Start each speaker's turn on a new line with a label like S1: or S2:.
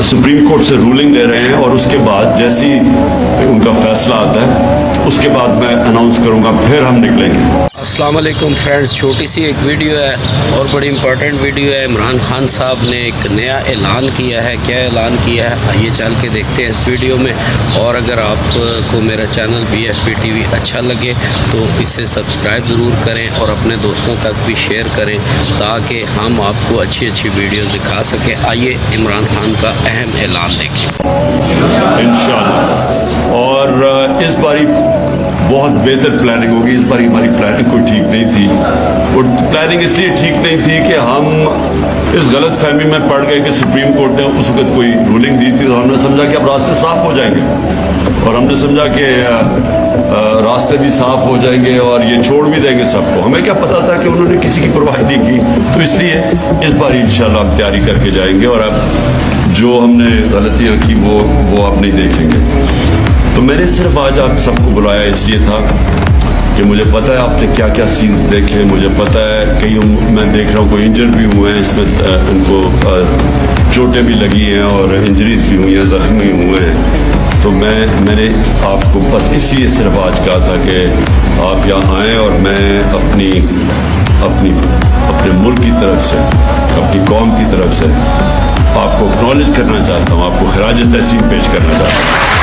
S1: Supreme court से ruling ले रहे हैं और उसके बाद जैसी उनका फैसला आता है उसके बाद मैं अनाउंस करूंगा, फिर हम निकलेंगे।
S2: अस्सलाम वालेकुम फ्रेंड्स, छोटी सी एक वीडियो है और बड़ी इंपॉर्टेंट वीडियो है। इमरान खान साहब ने एक नया ऐलान किया है। क्या ऐलान किया है आइए चल के देखते हैं इस वीडियो में। और अगर आपको मेरा चैनल BFP TV अच्छा लगे तो इसे सब्सक्राइब ज़रूर करें और अपने दोस्तों तक भी शेयर करें ताकि हम आपको अच्छी अच्छी वीडियो दिखा सकें। आइए इमरान खान का अहम ऐलान देखें
S1: इंशाअल्लाह। और इस बारी बहुत बेहतर प्लानिंग होगी। इस बार हमारी प्लानिंग कोई ठीक नहीं थी। और प्लानिंग इसलिए ठीक नहीं थी कि हम इस गलत फहमी में पड़ गए कि सुप्रीम कोर्ट ने उस वक्त कोई रूलिंग दी थी तो हमने समझा कि अब रास्ते साफ हो जाएंगे, और हमने समझा कि रास्ते भी साफ हो जाएंगे और ये छोड़ भी देंगे सबको। हमें क्या पता था कि उन्होंने किसी की परवाह नहीं की। तो इसलिए इस बार इंशाल्लाह हम तैयारी करके जाएंगे और अब जो हमने गलतियाँ की वो आप नहीं देखेंगे। तो मैंने सिर्फ आज आप सबको बुलाया इसलिए था कि मुझे पता है आपने क्या क्या सीन्स देखे। मुझे पता है कई मैं देख रहा हूँ कोई इंजर भी हुए हैं, इसमें उनको चोटें भी लगी हैं और इंजरीज भी हुई हैं, ज़ख्मी हुए हैं। तो मैंने आपको बस इसलिए सिर्फ आज कहा था कि आप यहाँ आएँ और मैं अपने मुल्क की तरफ से, अपनी कौम की तरफ से आपको एक्नॉलेज करना चाहता हूँ, आपको खराज तहसीन पेश करना चाहता हूँ।